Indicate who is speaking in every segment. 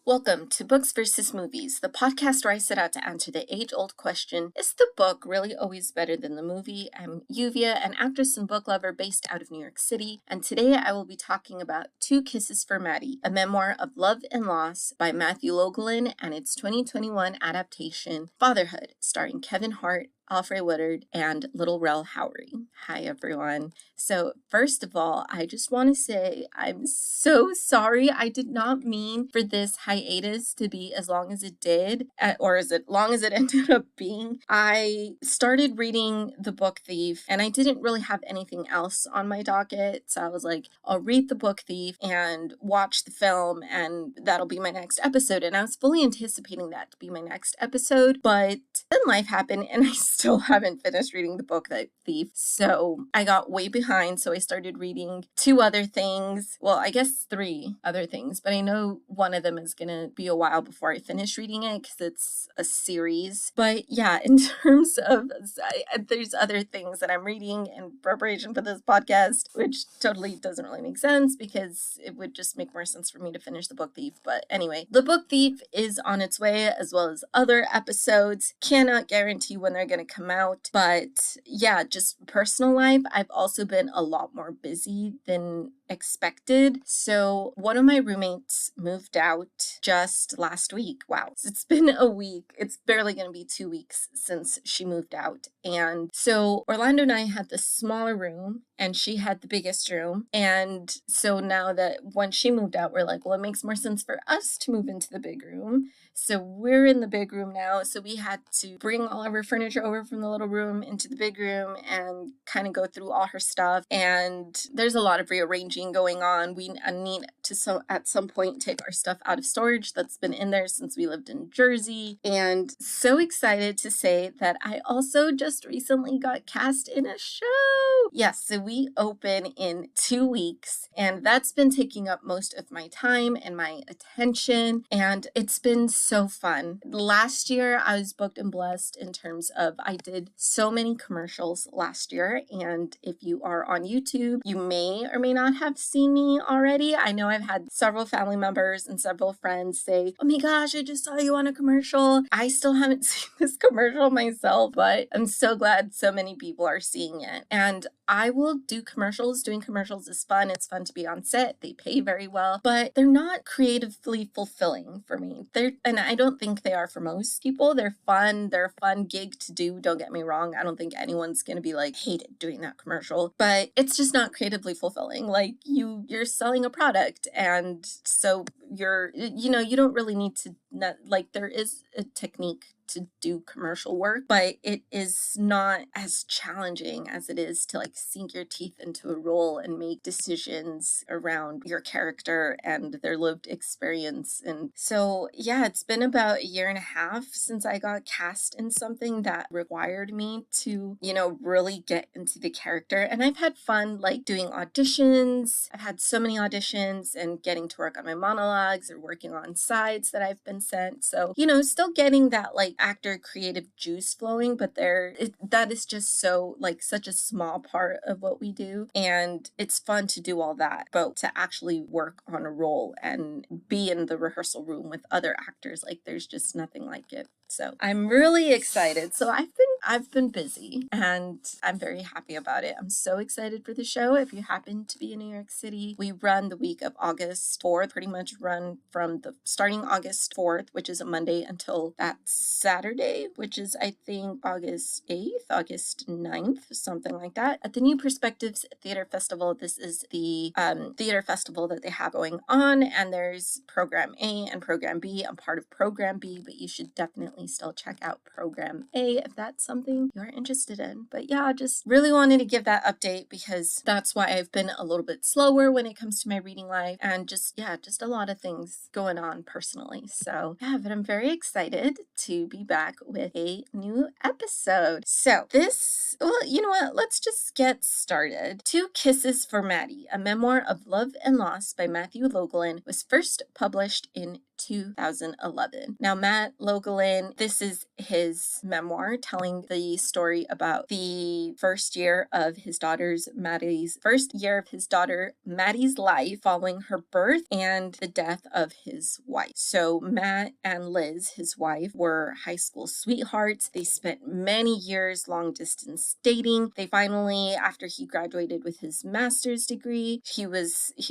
Speaker 1: Welcome to Books versus Movies, the podcast where I set out to answer the age-old question, is the book really always better than the movie? I'm Yuvia, an actress and book lover based out of New York City, and today I will be talking about Two Kisses for Maddy, a memoir of love and loss by Matthew Logelin and its 2021 adaptation, Fatherhood, starring Kevin Hart, Alfre Woodard, and Little Rel Howery. Hi, everyone. So, first of all, I just want to say I'm so sorry. I did not mean for this hiatus to be as long as it did, or as long as it ended up being. I started reading The Book Thief, and I didn't really have anything else on my docket. So I was like, I'll read The Book Thief and watch the film, and that'll be my next episode. And I was fully anticipating that to be my next episode, but then life happened, and I still haven't finished reading The Book Thief. So I got way behind. So I started reading two other things. Well, I guess three other things, but I know one of them is going to be a while before I finish reading it because it's a series. But yeah, in terms of, there's other things that I'm reading in preparation for this podcast, which totally doesn't really make sense because it would just make more sense for me to finish The Book Thief. But anyway, The Book Thief is on its way, as well as other episodes. Cannot guarantee when they're going to come out, but yeah, just personal life, I've also been a lot more busy than expected. So one of my roommates moved out just last week. Wow. It's been a week. It's barely going to be 2 weeks since she moved out. And so Orlando and I had the smaller room and she had the biggest room. And so now that when she moved out, we're like, well, it makes more sense for us to move into the big room. So we're in the big room now. So we had to bring all of her furniture over from the little room into the big room and kind of go through all her stuff. And there's a lot of rearranging going on. We need to at some point take our stuff out of storage that's been in there since we lived in Jersey. And so excited to say that I also just recently got cast in a show. Yes, so we open in 2 weeks, and that's been taking up most of my time and my attention, and it's been so fun. Last year, I was booked and blessed in terms of I did so many commercials last year, and if you are on YouTube, you may or may not have seen me already. I know I've had several family members and several friends say, oh my gosh, I just saw you on a commercial. I still haven't seen this commercial myself, but I'm so glad so many people are seeing it. And I will do commercials. Doing commercials is fun. It's fun to be on set. They pay very well, but they're not creatively fulfilling for me. And I don't think they are for most people. They're fun. They're a fun gig to do. Don't get me wrong. I don't think anyone's going to be like, hated doing that commercial, but it's just not creatively fulfilling. Like you're selling a product. And so you don't really need to, there is a technique to do commercial work, but it is not as challenging as it is to sink your teeth into a role and make decisions around your character and their lived experience. And so, yeah, it's been about a year and a half since I got cast in something that required me to, really get into the character. And I've had fun doing auditions. I've had so many auditions and getting to work on my monologues or working on sides that I've been sent. So, still getting that actor creative juice flowing, but that is just so such a small part of what we do, and it's fun to do all that, but to actually work on a role and be in the rehearsal room with other actors, there's just nothing like it. So I'm really excited. So I've been busy and I'm very happy about it. I'm so excited for the show. If you happen to be in New York City, we run the week of August 4th, pretty much run from starting August 4th, which is a Monday, until that Saturday, which is I think August 8th, August 9th, something like that, at the New Perspectives Theater Festival. This is the theater festival that they have going on, and there's Program A and Program B. I'm part of Program B, but you should definitely still check out Program A if that's something you're interested in. But yeah, just really wanted to give that update because that's why I've been a little bit slower when it comes to my reading life, and just a lot of things going on personally. So yeah, but I'm very excited to be back with a new episode. So you know what? Let's just get started. Two Kisses for Maddy, a memoir of love and loss by Matthew Logelin, was first published in 2011. Now, Matt Logelin, this is his memoir telling the story about the first year of his daughter Maddy's life following her birth and the death of his wife. So Matt and Liz, his wife, were high school sweethearts. They spent many years long distance dating. They finally, after he graduated with his master's degree, he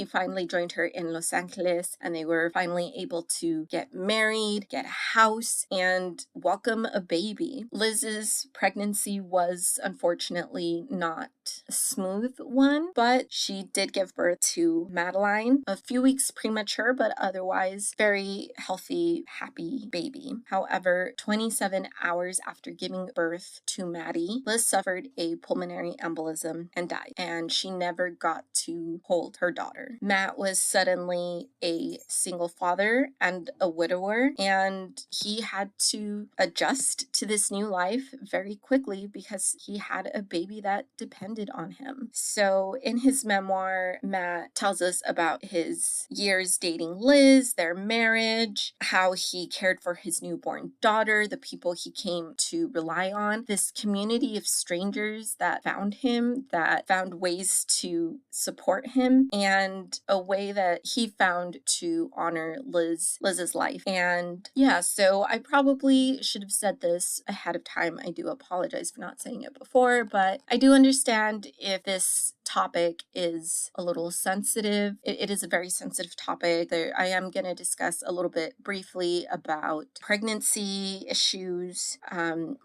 Speaker 1: finally joined her in Los Angeles, and they were finally able to get married, get a house, and welcome a baby. Liz's pregnancy was unfortunately not a smooth one, but she did give birth to Madeline, a few weeks premature, but otherwise very healthy, happy baby. However, 27 hours after giving birth to Maddy, Liz suffered a pulmonary embolism and died, and she never got to hold her daughter. Matt was suddenly a single father and a widower, and he had to adjust to this new life very quickly because he had a baby that depended on him. So in his memoir, Matt tells us about his years dating Liz, their marriage, how he cared for his newborn daughter, the people he came to rely on, this community of strangers that found him, that found ways to support him, and a way that he found to honor Liz's life. And yeah, so I probably should have said this ahead of time. I do apologize for not saying it before, but I do understand if this topic is a little sensitive. It is a very sensitive topic. I am going to discuss a little bit briefly about pregnancy issues,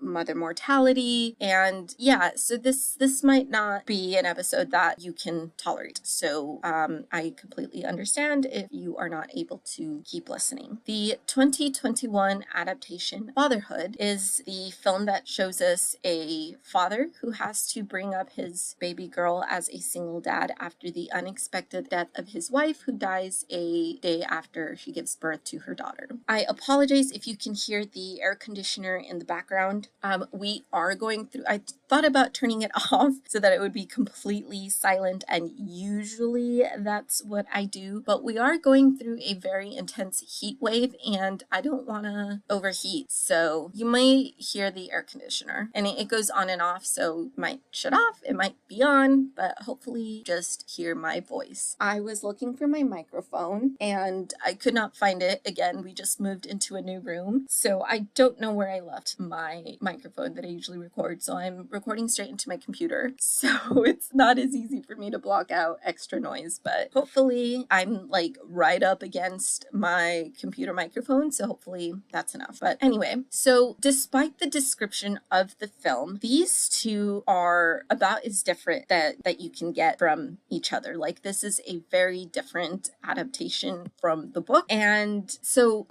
Speaker 1: mother mortality, and yeah, so this might not be an episode that you can tolerate. So I completely understand if you are not able to keep listening. The 2021 adaptation Fatherhood is the film that shows us a father who has to bring up his baby girl as a single dad after the unexpected death of his wife, who dies a day after she gives birth to her daughter. I apologize if you can hear the air conditioner in the background. We are going through, I thought about turning it off so that it would be completely silent, and usually that's what I do, but we are going through a very intense heat wave and I don't want to overheat, so you might hear the air conditioner, and it goes on and off, so it might shut off, it might be on, but hopefully just hear my voice. I was looking for my microphone and I could not find it. Again, we just moved into a new room, so I don't know where I left my microphone that I usually record, so I'm recording straight into my computer, so it's not as easy for me to block out extra noise, but hopefully I'm like right up against my computer microphone, so hopefully that's enough. But anyway, so despite the description of the film, these two are about as different that you can get from each other. Like, this is a very different adaptation from the book. And so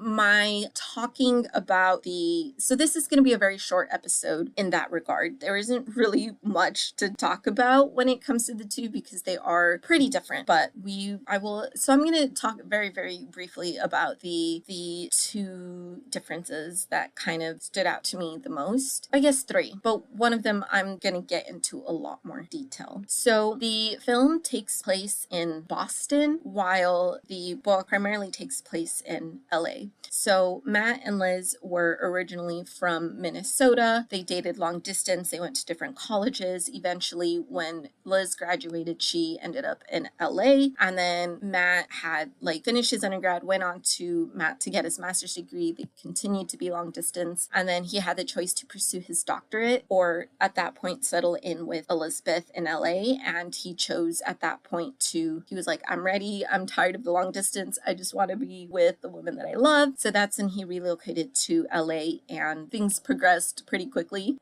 Speaker 1: this is going to be a very short episode in that regard. There isn't really much to talk about when it comes to the two because they are pretty different, but I'm going to talk very, very briefly about the two differences that kind of stood out to me the most. I guess three, but one of them I'm going to get into a lot more detail. So the film takes place in Boston while the book primarily takes place in LA. So Matt and Liz were originally from Minnesota. They dated long distance. They went to different colleges. Eventually, when Liz graduated, she ended up in LA. And then Matt had finished his undergrad, went on to Matt to get his master's degree. They continued to be long distance. And then he had the choice to pursue his doctorate or at that point settle in with Elizabeth in LA. And he chose at that point he was like, I'm ready. I'm tired of the long distance. I just want to be with the woman that I love. So that's when he relocated to LA and things progressed pretty quickly,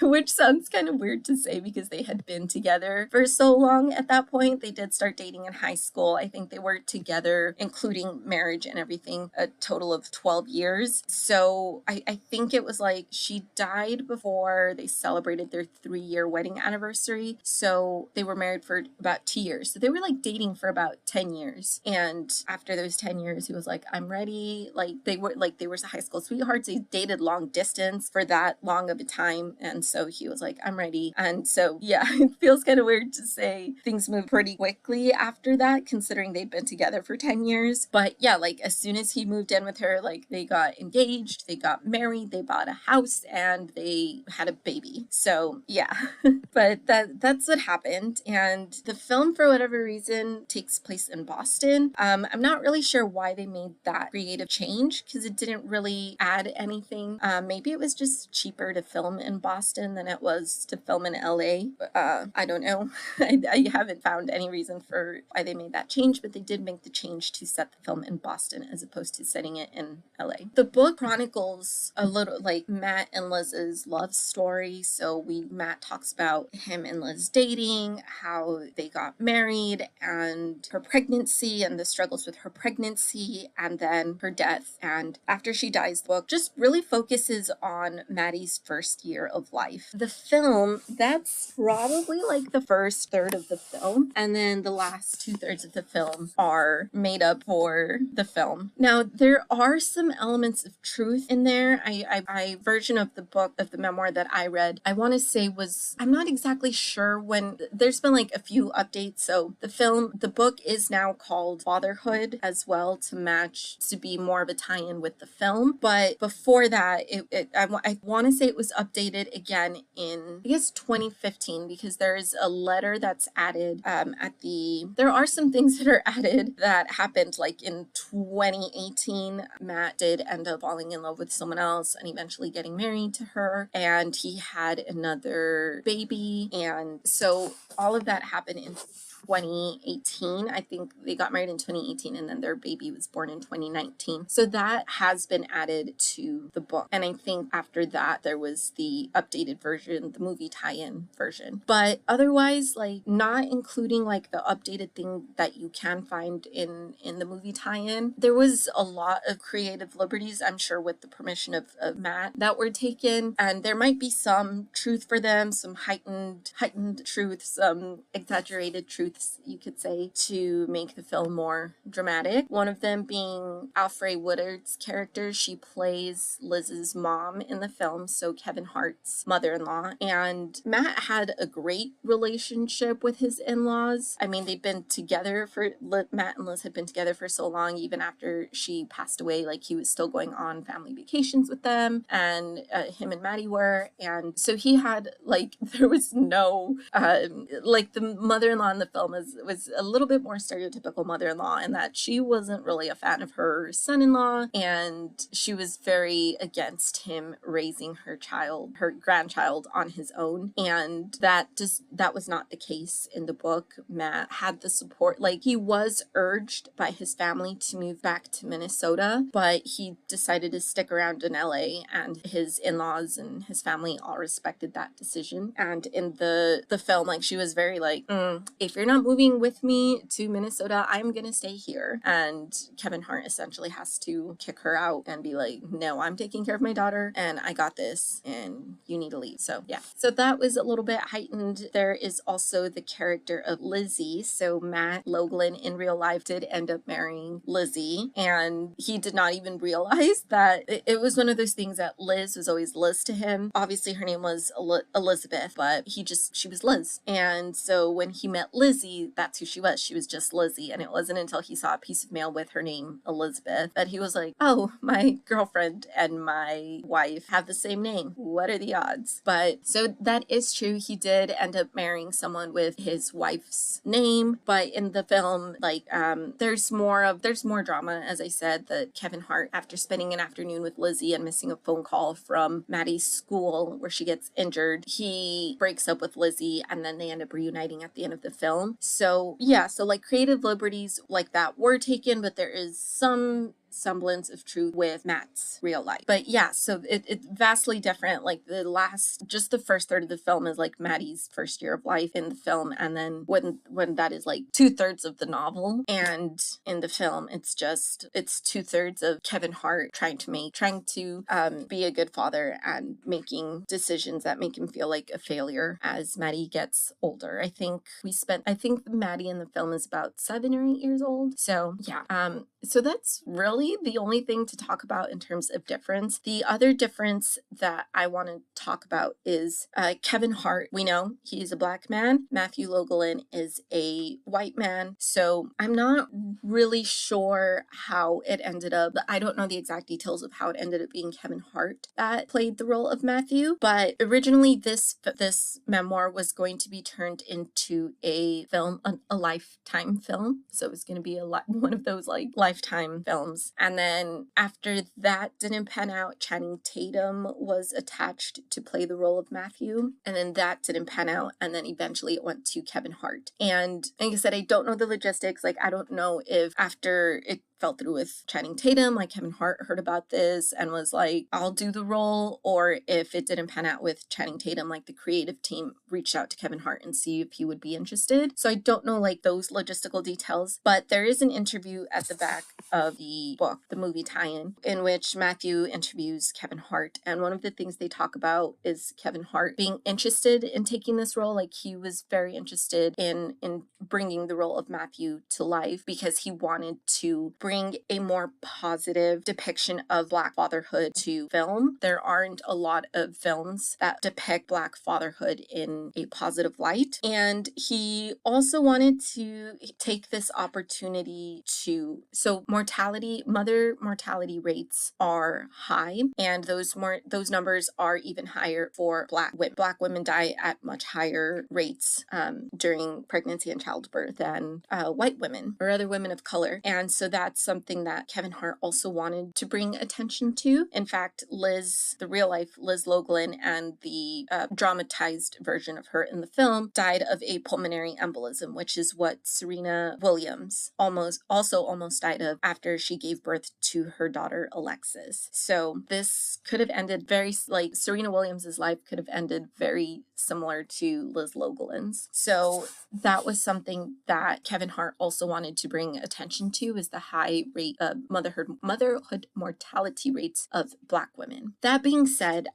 Speaker 1: which sounds kind of weird to say because they had been together for so long at that point. They did start dating in high school. I think they were together, including marriage and everything, a total of 12 years. So I think it was she died before they celebrated their 3-year wedding anniversary. So they were married for about 2 years. So they were like dating for about 10 years. And after those 10 years, he was like, I'm ready. Like they were high school sweethearts. They dated long distance for that long of a time. And so he was like, I'm ready. And so, yeah, it feels kind of weird to say things moved pretty quickly after that, considering they'd been together for 10 years. But yeah, like as soon as he moved in with her, like they got engaged, they got married, they bought a house, and they had a baby. So yeah, but that's what happened. And the film, for whatever reason, takes place in Boston. I'm not really sure why they made that creative change, because it didn't really add anything. Maybe it was just cheaper to film in Boston than it was to film in LA. I don't know. I haven't found any reason for why they made that change, but they did make the change to set the film in Boston as opposed to setting it in LA. The book chronicles a little like Matt and Liz's love story. So Matt talks about him and Liz dating, how they got married, and her pregnancy and the struggles with her pregnancy, and then her death. And after she dies, the book just really focuses on Maddy's first year of life. The film, that's probably like the first third of the film, and then the last 2/3 of the film are made up for the film. Now, there are some elements of truth in there. I version of the book, of the memoir that I read, I want to say I'm not exactly sure when. There's been like a few updates. So the book is now called Fatherhood as well, to be more of a tie-in with the film. But before that, I want to say it was updated again in, I guess, 2015, because there is a letter that's added there are some things that are added that happened like in 2018. Matt did end up falling in love with someone else and eventually getting married to her, and he had another baby. And so all of that happened in 2018. I think they got married in 2018, and then their baby was born in 2019. So that has been added to the book. And I think after that, there was the updated version, the movie tie-in version. But otherwise, like not including like the updated thing that you can find in the movie tie-in, there was a lot of creative liberties, I'm sure with the permission of Matt, that were taken. And there might be some truth for them, some heightened truth, some exaggerated truths, you could say, to make the film more dramatic. One of them being Alfre Woodard's character. She plays Liz's mom in the film, so Kevin Hart's mother-in-law. And Matt had a great relationship with his in-laws. I mean, Matt and Liz had been together for so long, even after she passed away. Like, he was still going on family vacations with them, and him and Maddy were. And so he had, like, there was no, like, the mother-in-law in the film was a little bit more stereotypical mother-in-law, in that she wasn't really a fan of her son-in-law, and she was very against him raising her grandchild on his own. And that was not the case in the book. Matt had the support. Like, he was urged by his family to move back to Minnesota, but he decided to stick around in LA, and his in-laws and his family all respected that decision. And in the film, like, she was very like, if you're not moving with me to Minnesota, I'm gonna stay here. And Kevin Hart essentially has to kick her out and be like, no, I'm taking care of my daughter and I got this and you need to leave. So yeah, so that was a little bit heightened. There is also the character of Lizzie. So Matt Logelin in real life did end up marrying Lizzie, and he did not even realize that it was one of those things that Liz was always Liz to him. Obviously her name was Elizabeth, but she was Liz. And so when he met Lizzie, that's who she was. She was just Lizzie. And it wasn't until he saw a piece of mail with her name, Elizabeth, that he was like, oh, my girlfriend and my wife have the same name. What are the odds? But so that is true. He did end up marrying someone with his wife's name. But in the film, like, there's more drama. As I said, that Kevin Hart, after spending an afternoon with Lizzie and missing a phone call from Maddy's school where she gets injured, he breaks up with Lizzie, and then they end up reuniting at the end of the film. So yeah, so like creative liberties like that were taken, but there is some semblance of truth with Matt's real life. But yeah, so it's vastly different. Like just the first third of the film is like Maddie's first year of life in the film, and then when that is like 2/3 of the novel, and in the film it's 2/3 of Kevin Hart trying to be a good father and making decisions that make him feel like a failure as Maddie gets older. I think Maddie in the film is about 7 or 8 years old. So yeah, so that's really the only thing to talk about in terms of difference. The other difference that I want to talk about is Kevin Hart. We know he's a black man. Matthew Logelin is a white man. So I'm not really sure how it ended up. I don't know the exact details of how it ended up being Kevin Hart that played the role of Matthew. But originally this memoir was going to be turned into a film, a Lifetime film. So it was going to be one of those like Lifetime films. And then after that didn't pan out, Channing Tatum was attached to play the role of Matthew. And then that didn't pan out. And then eventually it went to Kevin Hart. And like I said, I don't know the logistics. Like, I don't know if after it fell through with Channing Tatum, like Kevin Hart heard about this and was like, I'll do the role, or if it didn't pan out with Channing Tatum, like the creative team reached out to Kevin Hart and see if he would be interested. So I don't know like those logistical details, but there is an interview at the back of the book, the movie tie-in, in which Matthew interviews Kevin Hart, and one of the things they talk about is Kevin Hart being interested in taking this role. Like, he was very interested in bringing the role of Matthew to life because he wanted to bring a more positive depiction of Black fatherhood to film. There aren't a lot of films that depict Black fatherhood in a positive light. And he also wanted to take this opportunity so mother mortality rates are high, and those numbers are even higher for Black women. Black women die at much higher rates during pregnancy and childbirth than white women or other women of color. And so that's something that Kevin Hart also wanted to bring attention to. In fact, the real life Liz Logelin, and the dramatized version of her in the film, died of a pulmonary embolism, which is what Serena Williams almost died of after she gave birth to her daughter Alexis. So this could have ended Serena Williams's life could have ended very similar to Liz Logelin's. So that was something that Kevin Hart also wanted to bring attention to, is the high rate of motherhood mortality rates of Black women. That being said,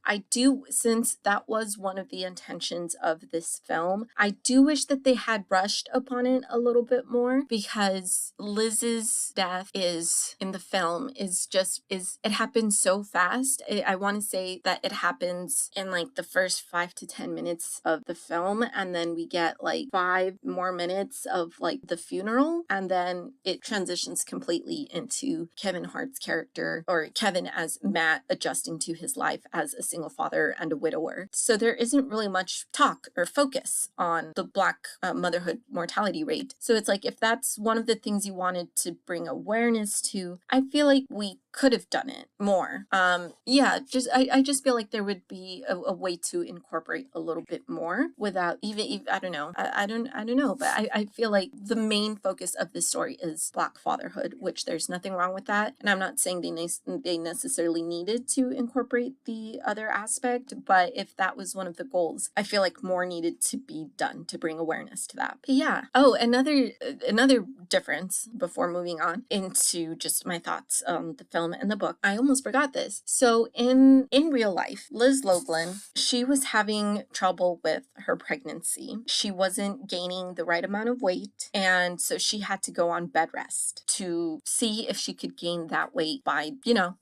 Speaker 1: since that was one of the intentions of this film, I do wish that they had brushed upon it a little bit more, because Liz's death in the film it happens so fast. I want to say that it happens in like the first 5 to 10 minutes of the film, and then we get like 5 more minutes of like the funeral, and then it transitions completely into Kevin Hart's character, or Kevin as Matt, adjusting to his life as a single father and a widower. So there isn't really much talk or focus on the Black motherhood mortality rate. So it's like, if that's one of the things you wanted to bring awareness to, I feel like we could have done it more. I just feel like there would be a way to incorporate a little bit more without even I don't know. I don't know, but I feel like the main focus of this story is Black fatherhood, which there's nothing wrong with that. And I'm not saying they necessarily needed to incorporate the other aspect, but if that was one of the goals, I feel like more needed to be done to bring awareness to that. But yeah. Oh, another difference before moving on into just my thoughts on the film and the book. I almost forgot this. So in real life, Liz Logelin, she was having trouble with her pregnancy. She wasn't gaining the right amount of weight, and so she had to go on bed rest to see if she could gain that weight by,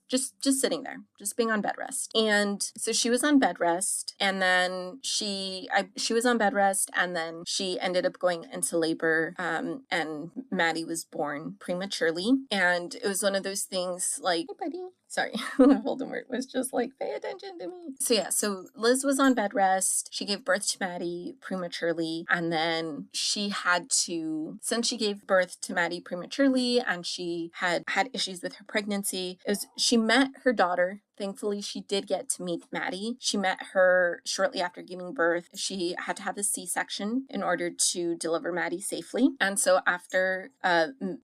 Speaker 1: just sitting there, just being on bed rest. And so she was on bed rest, and then she was on bed rest, and then she ended up going into labor, and Maddy was born prematurely. And it was one of those things like, hey buddy, sorry, Voldemort was just like, pay attention to me. So Liz was on bed rest. She gave birth to Maddy prematurely. And then since she gave birth to Maddy prematurely and she had issues with her pregnancy, she met her daughter thankfully she did get to meet Maddy. She met her shortly after giving birth. She had to have a C-section in order to deliver Maddy safely. And so after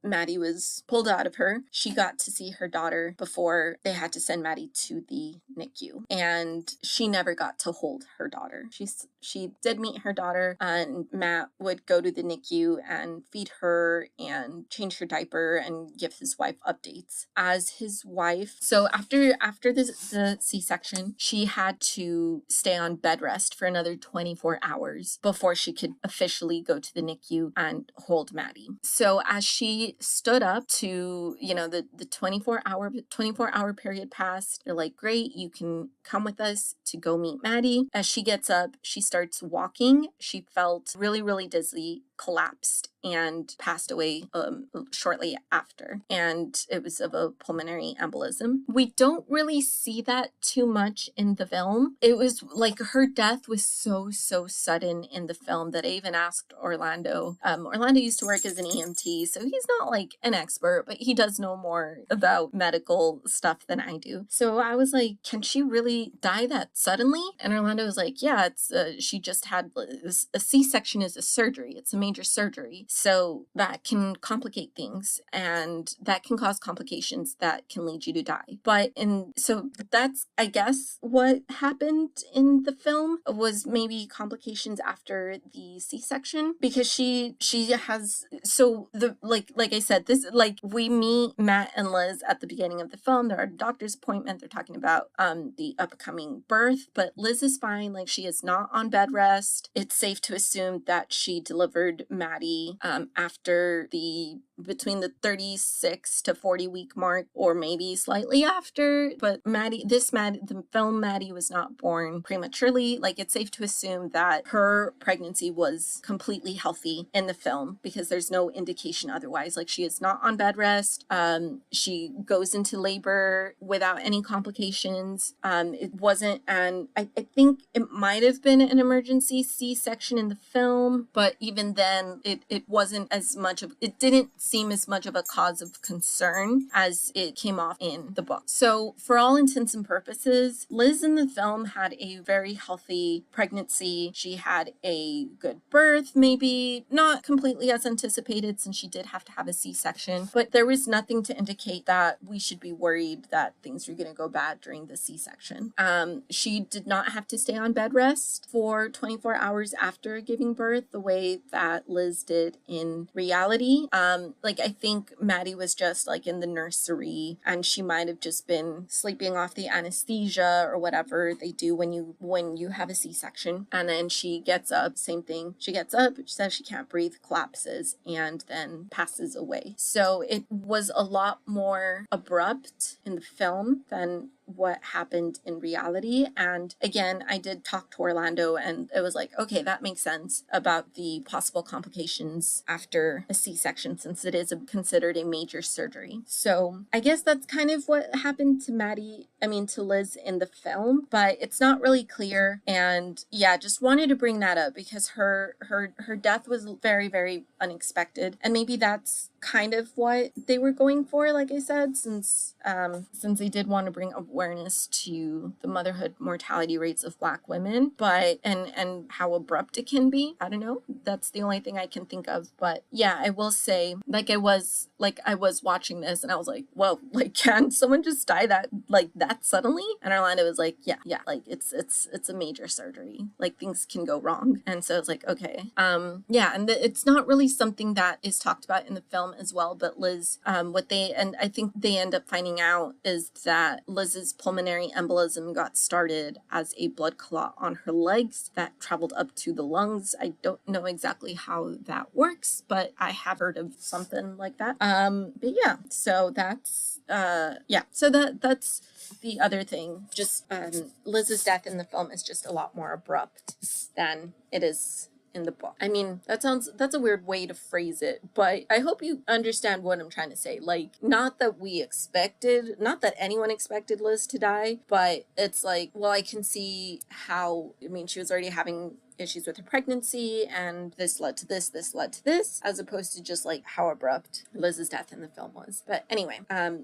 Speaker 1: Maddy was pulled out of her, she got to see her daughter before they had to send Maddy to the NICU. And she never got to hold her daughter. She did meet her daughter, and Matt would go to the NICU and feed her and change her diaper and give his wife updates. As his wife, so after the C-section, she had to stay on bed rest for another 24 hours before she could officially go to the NICU and hold Maddy. So as she stood up to, the 24 hour period passed, they're like, great, you can come with us to go meet Maddy. As she gets up, she starts walking. She felt really, really dizzy, collapsed, and passed away shortly after. And it was of a pulmonary embolism. We don't really see that too much in the film. It was like her death was so sudden in the film that I even asked Orlando. Orlando used to work as an EMT, so he's not like an expert, but he does know more about medical stuff than I do. So I was like, can she really die that suddenly? And Orlando was like, yeah, it's she just had a C-section is a surgery. It's a major surgery. So that can complicate things, and that can cause complications that can lead you to die. So that's, I guess, what happened in the film was maybe complications after the C-section, because she has, so the, like I said, this, like, we meet Matt and Liz at the beginning of the film. They're at a doctor's appointment. They're talking about the upcoming birth, but Liz is fine. Like, she is not on bed rest. It's safe to assume that she delivered Maddy after between the 36 to 40 week mark, or maybe slightly after. But the film Maddy was not born prematurely. Like, it's safe to assume that her pregnancy was completely healthy in the film, because there's no indication otherwise. Like, she is not on bed rest. She goes into labor without any complications. It wasn't, and I think it might have been an emergency C-section in the film, but even then it wasn't as much of, it didn't seem as much of a cause of concern as it came off in the book. So for all intents and purposes, Liz in the film had a very healthy pregnancy. She had a good birth, maybe not completely as anticipated, since she did have to have a C-section, but there was nothing to indicate that we should be worried that things were going to go bad during the C-section. She did not have to stay on bed rest for 24 hours after giving birth the way that Liz did in reality. I think Maddy was just like in the nursery, and she might have just been sleeping off the anesthesia or whatever they do when you have a C-section. And then she gets up, same thing. She gets up, she says she can't breathe, collapses, and then passes away. So it was a lot more abrupt in the film than what happened in reality. And again, I did talk to Orlando, and it was like, okay, that makes sense about the possible complications after a C-section, since it is considered a major surgery. So I guess that's kind of what happened to Liz in the film, but it's not really clear. And yeah, just wanted to bring that up because her death was very, very unexpected. And maybe that's kind of what they were going for, like I said, since they did want to bring awareness to the motherhood mortality rates of Black women, but and how abrupt it can be. I don't know. That's the only thing I can think of. But yeah, I will say, I was watching this and I was like, whoa, can someone just die that suddenly? And Orlando was like, yeah, it's a major surgery. Things can go wrong. And so it's like, okay. Yeah, and it's not really something that is talked about in the film as well, but Liz, I think they end up finding out is that Liz's pulmonary embolism got started as a blood clot on her legs that traveled up to the lungs. I don't know exactly how that works, but I have heard of something like that. But yeah, so that's that's the other thing. Just Liz's death in the film is just a lot more abrupt than it is in the book. I mean, that's a weird way to phrase it, but I hope you understand what I'm trying to say. Not that anyone expected Liz to die, but it's I can see how, she was already having issues with her pregnancy, and this led to this led to this, as opposed to just like how abrupt Liz's death in the film was. But anyway,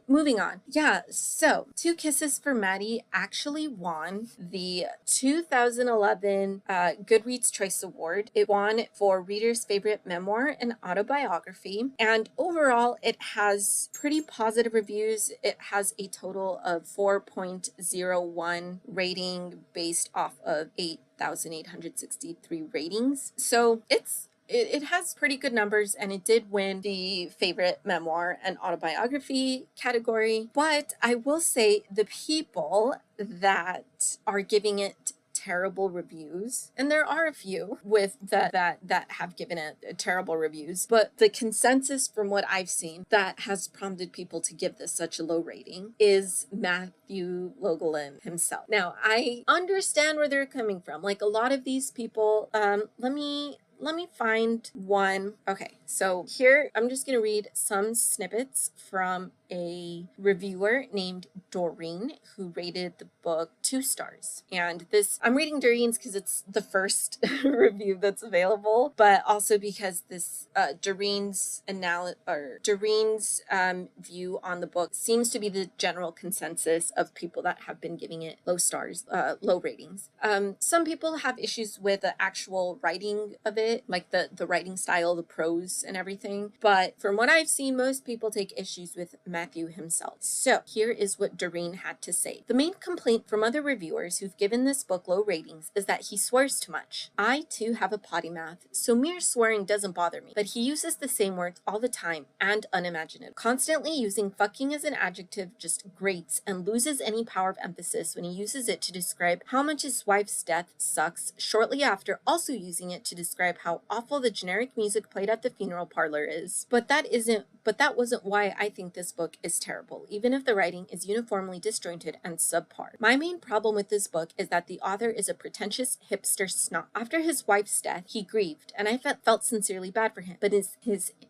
Speaker 1: moving on. Yeah, so Two Kisses for Maddy actually won the 2011 Goodreads Choice Award. It won for readers' favorite memoir and autobiography, and overall it has pretty positive reviews. It has a total of 4.01 rating based off of 8,863 ratings. So it has pretty good numbers, and it did win the favorite memoir and autobiography category. But I will say the people that are giving it terrible reviews, and there are a few with that have given it terrible reviews, but the consensus from what I've seen that has prompted people to give this such a low rating is Matthew Logelin himself. Now, I understand where they're coming from. Like, a lot of these people, let me find one. Okay, so here I'm just going to read some snippets from a reviewer named Doreen, who rated the book 2 stars. And this, I'm reading Doreen's because it's the first review that's available, but also because this Doreen's view on the book seems to be the general consensus of people that have been giving it low ratings. Some people have issues with the actual writing of it, like the writing style, the prose and everything. But from what I've seen, most people take issues with Matthew himself. So here is what Doreen had to say. The main complaint from other reviewers who've given this book low ratings is that he swears too much. I too have a potty mouth, so mere swearing doesn't bother me, but he uses the same words all the time and unimaginative. Constantly using fucking as an adjective just grates and loses any power of emphasis when he uses it to describe how much his wife's death sucks, shortly after also using it to describe how awful the generic music played at the funeral parlor is. But that wasn't why I think this book is terrible, even if the writing is uniformly disjointed and subpar. My main problem with this book is that the author is a pretentious hipster snot. After his wife's death, he grieved, and I felt sincerely bad for him, but his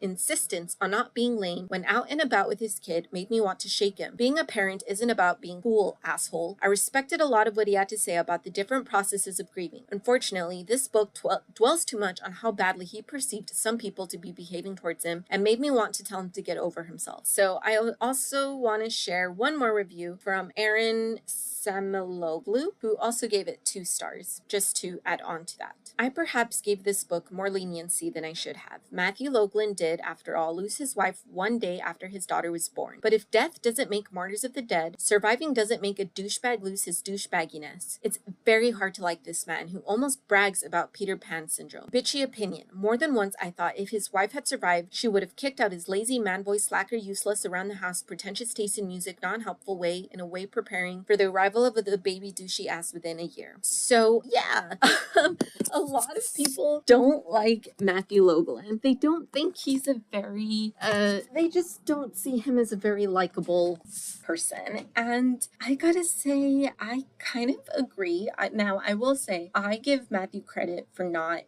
Speaker 1: insistence on not being lame when out and about with his kid made me want to shake him. Being a parent isn't about being cool, asshole. I respected a lot of what he had to say about the different processes of grieving. Unfortunately, this book dwells too much on how badly he perceived some people to be behaving towards him and made me want to tell him to get over himself. So I also want to share one more review from Aaron Samiloglu, who also gave it 2 stars, just to add on to that. I perhaps gave this book more leniency than I should have. Matthew Logelin did, after all, lose his wife one day after his daughter was born. But if death doesn't make martyrs of the dead, surviving doesn't make a douchebag lose his douchebagginess. It's very hard to like this man who almost brags about Peter Pan syndrome. Bitchy opinion. More than once I thought if his wife had survived, she would have kicked out his lazy man boy slacker useless around the house, pretentious taste in music, non-helpful way, in a way preparing for the arrival of the baby douchey ass within a year. So yeah, a lot of people don't like Matthew Logelin. They don't think he's a very, they just don't see him as a very likable person. And I gotta say, I kind of agree. Now, I will say, I give Matthew credit for not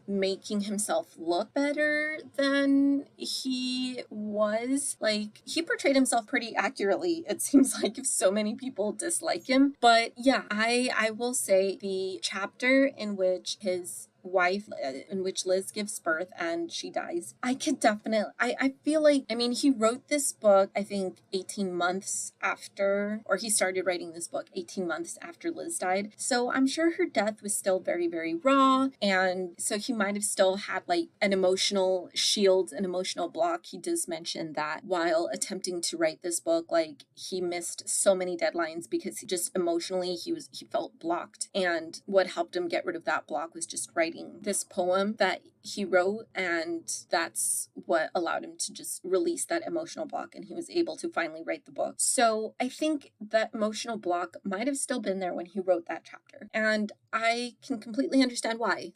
Speaker 1: making himself look better than he was. Like, he portrayed himself pretty accurately, it seems like, if so many people dislike him. But yeah, I will say the chapter in which his wife, in which Liz gives birth and she dies, I feel like, I mean, he wrote this book, I think 18 months after, or he started writing this book 18 months after Liz died. So I'm sure her death was still very, very raw. And so he might have still had an emotional shield, an emotional block. He does mention that while attempting to write this book, he missed so many deadlines because he just emotionally, he felt blocked. And what helped him get rid of that block was just writing this poem that he wrote, and that's what allowed him to just release that emotional block, and he was able to finally write the book. So I think that emotional block might have still been there when he wrote that chapter, and I can completely understand why.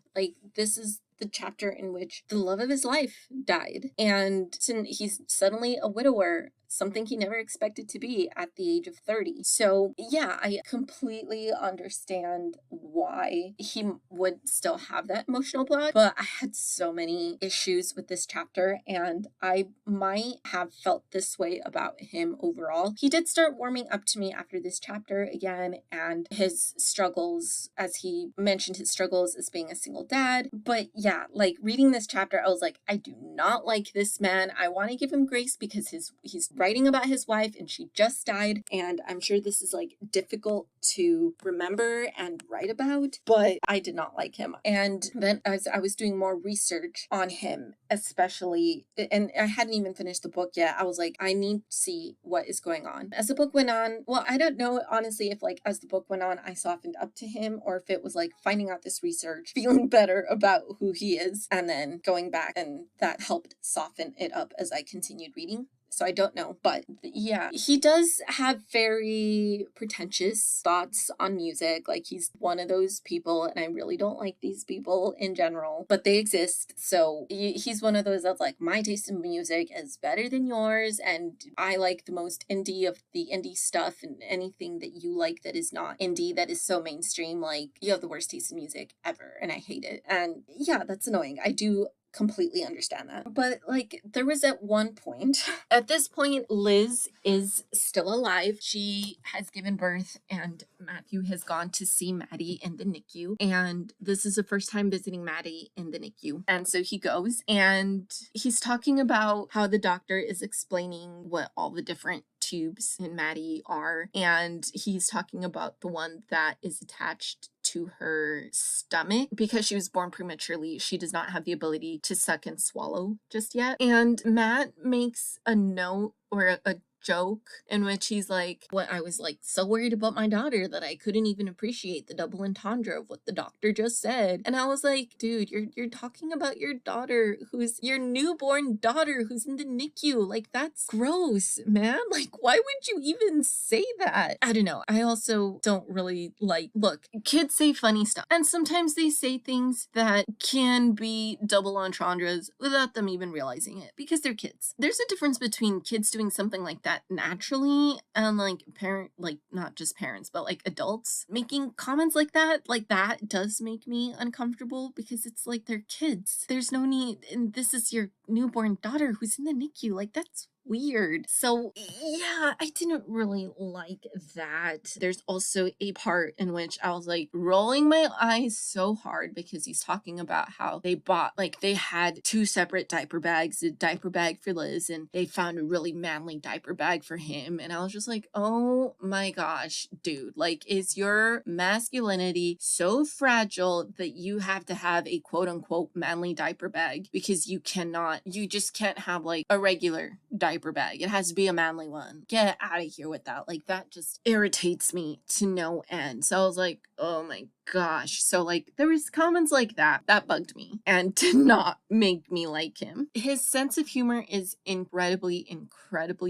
Speaker 1: This is the chapter in which the love of his life died, and he's suddenly a widower, something he never expected to be at the age of 30. So yeah, I completely understand why he would still have that emotional block, but I had so many issues with this chapter, and I might have felt this way about him overall. He did start warming up to me after this chapter again, and his struggles, as he mentioned his struggles as being a single dad. But yeah, like reading this chapter, I was like, I do not like this man. I want to give him grace because he's writing about his wife and she just died, and I'm sure this is like difficult to remember and write about, but I did not like him. And then as I was doing more research on him, especially, and I hadn't even finished the book yet, I was like, I need to see what is going on. As the book went on, well, I don't know honestly if like as the book went on I softened up to him, or if it was like finding out this research, feeling better about who he is, and then going back, and that helped soften it up as I continued reading. So I don't know, but yeah, he does have very pretentious thoughts on music. Like he's one of those people, and I really don't like these people in general, but they exist. So he's one of those that's like, my taste in music is better than yours, and I like the most indie of the indie stuff, and anything that you like that is not indie, that is so mainstream, like you have the worst taste in music ever, and I hate it. And yeah, that's annoying. I do completely understand that. But like there was at one point, at this point, Liz is still alive. She has given birth, and Matthew has gone to see Maddy in the NICU. And this is the first time visiting Maddy in the NICU. And so he goes and he's talking about how the doctor is explaining what all the different tubes in Maddy are. And he's talking about the one that is attached to her stomach. Because she was born prematurely, she does not have the ability to suck and swallow just yet. And Matt makes a note or a joke in which he's like, what, I was like so worried about my daughter that I couldn't even appreciate the double entendre of what the doctor just said. And I was like, dude, you're talking about your daughter, who's your newborn daughter who's in the NICU. Like, that's gross, man. Like, why would you even say that? I don't know. I also don't really like, look, kids say funny stuff, and sometimes they say things that can be double entendres without them even realizing it, because they're kids. There's a difference between kids doing something like that naturally, and like not just parents, but like adults making comments like that does make me uncomfortable, because it's like they're kids. There's no need, and this is your newborn daughter who's in the NICU. Like, that's weird. So yeah, I didn't really like that. There's also a part in which I was like rolling my eyes so hard, because he's talking about how they had two separate diaper bags, a diaper bag for Liz, and they found a really manly diaper bag for him. And I was just like, oh my gosh, dude, like, is your masculinity so fragile that you have to have a quote unquote manly diaper bag? Because you just can't have like a regular diaper bag. It has to be a manly one. Get out of here with that. Like, that just irritates me to no end. So I was like, oh my gosh. So like there was comments like that bugged me and did not make me like him. His sense of humor is incredibly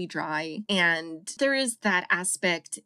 Speaker 1: dry, and there is that aspect,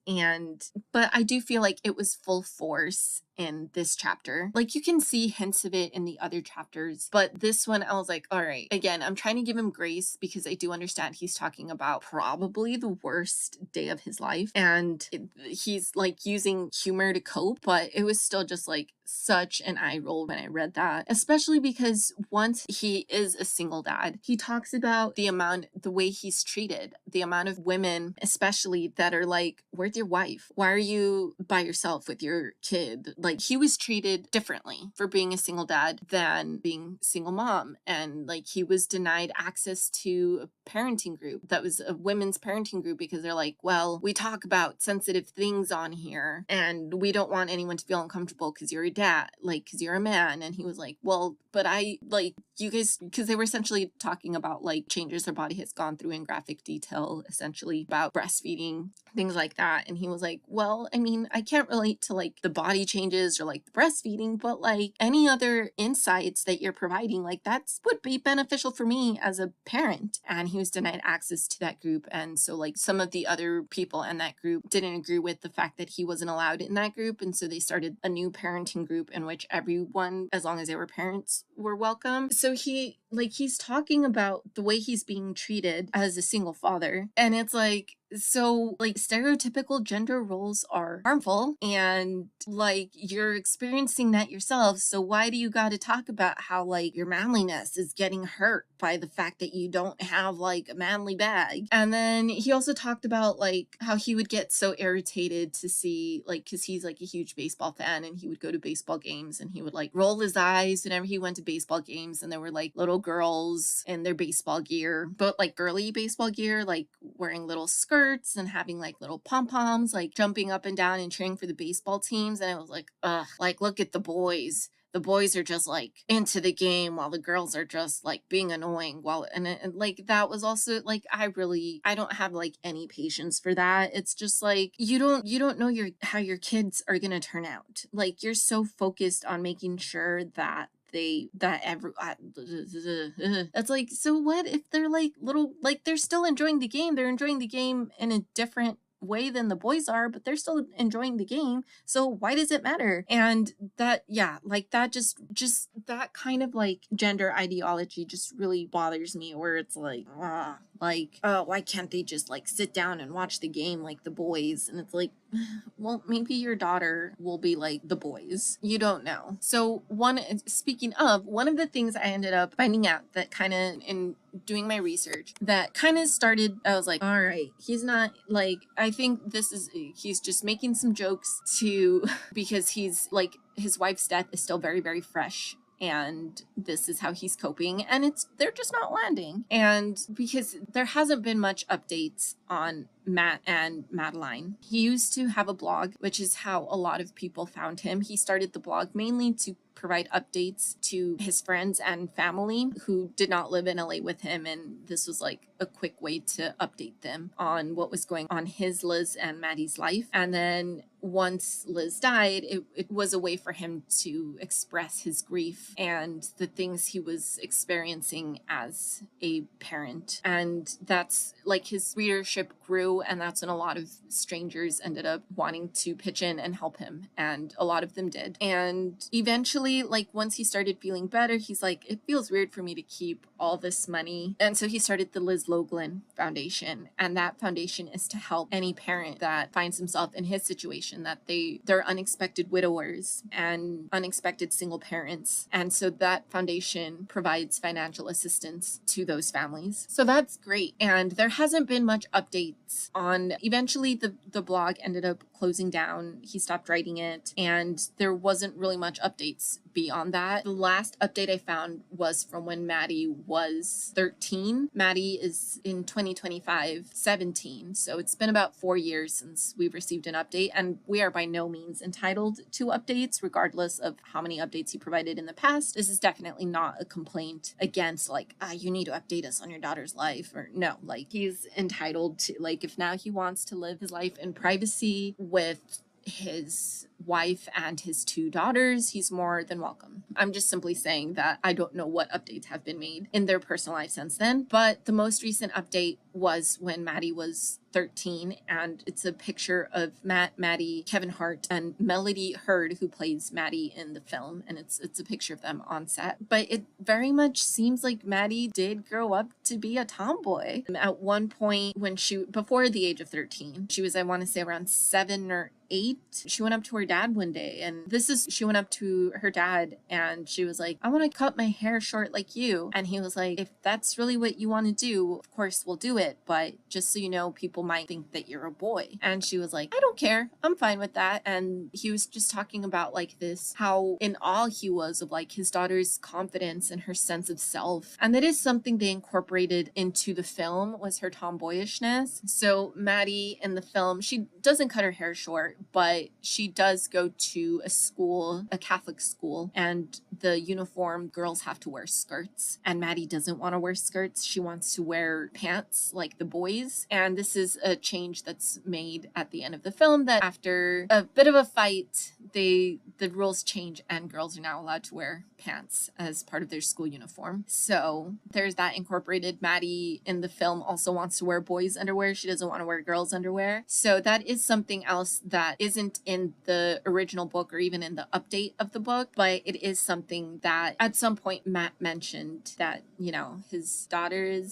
Speaker 1: but I do feel like it was full force in this chapter. Like, you can see hints of it in the other chapters, but this one I was like, all right, again, I'm trying to give him grace, because I do understand he's talking about probably the worst day of his life, and he's like using humor to cope, but it was still just like such an eye roll when I read that, especially because once he is a single dad, he talks about the way he's treated, the amount of women especially that are like, where's your wife? Why are you by yourself with your kid? Like, he was treated differently for being a single dad than being single mom, and like he was denied access to a parenting group that was a women's parenting group, because they're like, well, we talk about sensitive things on here and we don't want anyone to feel uncomfortable because you're a dad, like, because you're a man. And he was like, well, but I, like, you guys, because they were essentially talking about like changes their body has gone through in graphic detail, essentially about breastfeeding, things like that. And he was like, well, I mean, I can't relate to like the body changes messages or like the breastfeeding, but like any other insights that you're providing, like that's would be beneficial for me as a parent. And he was denied access to that group. And so like some of the other people in that group didn't agree with the fact that he wasn't allowed in that group. And so they started a new parenting group in which everyone, as long as they were parents, were welcome. So he's talking about the way he's being treated as a single father. And it's like, so like stereotypical gender roles are harmful and like you're experiencing that yourself. So why do you got to talk about how like your manliness is getting hurt by the fact that you don't have like a manly bag? And then he also talked about like how he would get so irritated to see like, cause he's like a huge baseball fan and he would go to baseball games and he would like roll his eyes whenever he went to baseball games and there were like little girls in their baseball gear, but like girly baseball gear, like wearing little skirts and having like little pom-poms, like jumping up and down and cheering for the baseball teams. And I was like, ugh, like look at the boys. The boys are just like into the game while the girls are just like being annoying and like that was also like I don't have like any patience for that. It's just like you don't know how your kids are gonna turn out. Like you're so focused on making sure that that's like, so what if they're like little, like they're still enjoying the game, they're enjoying the game in a different way than the boys are, but they're still enjoying the game, so why does it matter? And that, yeah, like that just that kind of like gender ideology just really bothers me, where it's like oh, why can't they just like sit down and watch the game like the boys? And it's like, well, maybe your daughter will be like the boys, you don't know. So speaking of, one of the things I ended up finding out that kind of in doing my research that kind of started, I was like, all right, he's not like, I think he's just making some jokes because he's like, his wife's death is still very, very fresh. And this is how he's coping, and they're just not landing. And because there hasn't been much updates on Matt and Madeline. He used to have a blog, which is how a lot of people found him. He started the blog mainly to provide updates to his friends and family who did not live in LA with him, and this was like a quick way to update them on what was going on his, Liz, and Maddy's life. And then once Liz died, it was a way for him to express his grief and the things he was experiencing as a parent. And that's like his readership grew, and that's when a lot of strangers ended up wanting to pitch in and help him, and a lot of them did. And eventually, like once he started feeling better, he's like, it feels weird for me to keep all this money. And so he started the Liz Logelin Foundation, and that foundation is to help any parent that finds himself in his situation, that they're unexpected widowers and unexpected single parents. And so that foundation provides financial assistance to those families. So that's great. And there hasn't been much updates on, eventually the blog ended up closing down. He stopped writing it, and there wasn't really much updates beyond that. The last update I found was from when Maddy was 13. Maddy is in 2025, 17. So it's been about 4 years since we've received an update, and we are by no means entitled to updates, regardless of how many updates he provided in the past. This is definitely not a complaint against like, you need to update us on your daughter's life, or no, like he's entitled to, like, if now he wants to live his life in privacy with his wife and his 2 daughters, he's more than welcome. I'm just simply saying that I don't know what updates have been made in their personal life since then, but the most recent update was when Maddy was 13, and it's a picture of Maddy, Kevin Hart, and Melody Hurd, who plays Maddy in the film, and it's a picture of them on set. But it very much seems like Maddy did grow up to be a tomboy. At one point, before the age of 13, she was, I want to say, around 7 or 8. She went up to her dad one day, and she went up to her dad and she was like, I want to cut my hair short like you. And he was like, if that's really what you want to do, of course we'll do it, but just so you know, people might think that you're a boy. And she was like, I don't care, I'm fine with that. And he was just talking about like this, how in awe he was of like his daughter's confidence and her sense of self. And that is something they incorporated into the film, was her tomboyishness. So Maddy in the film, she doesn't cut her hair short, but she does go to a Catholic school, and the uniform girls have to wear skirts, and Maddy doesn't want to wear skirts. She wants to wear pants like the boys. And this is a change that's made at the end of the film, that after a bit of a fight, the rules change and girls are now allowed to wear pants as part of their school uniform. So there's that incorporated. Maddy in the film also wants to wear boys' underwear. She doesn't want to wear girls' underwear. So that is something else that isn't in the original book or even in the update of the book, but it is something that at some point Matt mentioned that, you know, his daughter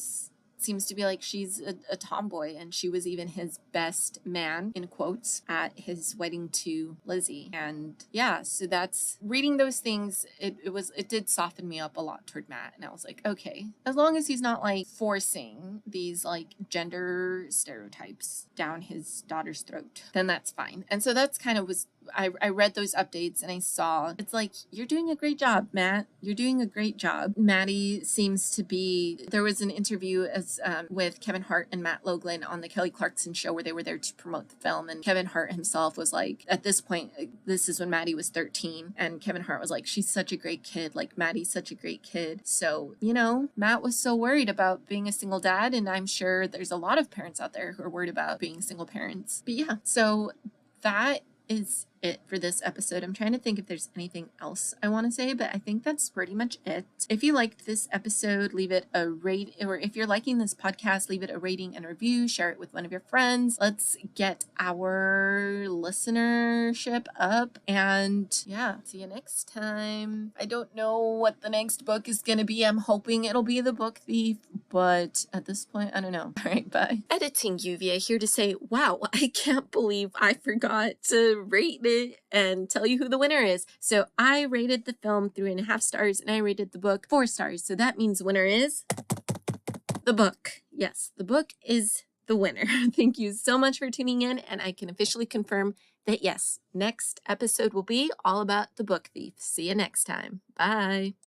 Speaker 1: seems to be like she's a tomboy, and she was even his best man, in quotes, at his wedding to Lizzie. And yeah, so that's reading those things. It did soften me up a lot toward Matt, and I was like, okay, as long as he's not like forcing these like gender stereotypes down his daughter's throat, then that's fine. And so that's kind of was I read those updates and I saw it's like, you're doing a great job, Matt. You're doing a great job. Maddy seems to be, there was an interview with Kevin Hart and Matt Logelin on the Kelly Clarkson show where they were there to promote the film. And Kevin Hart himself was like, at this point, this is when Maddy was 13. And Kevin Hart was like, she's such a great kid. Like, Maddy's such a great kid. So, you know, Matt was so worried about being a single dad. And I'm sure there's a lot of parents out there who are worried about being single parents. But yeah, so that is it for this episode. I'm trying to think if there's anything else I want to say, but I think that's pretty much it. If you liked this episode, leave it a rate, or if you're liking this podcast, leave it a rating and review, share it with one of your friends. Let's get our listenership up, and yeah, see you next time. I don't know what the next book is going to be. I'm hoping it'll be The Book Thief, but at this point, I don't know. All right, bye. Editing Yuvia here to say, wow, I can't believe I forgot to rate it and tell you who the winner is. So I rated the film 3.5 stars and I rated the book 4 stars. So that means the winner is the book. Yes, the book is the winner. Thank you so much for tuning in, and I can officially confirm that yes, next episode will be all about The Book Thief. See you next time. Bye.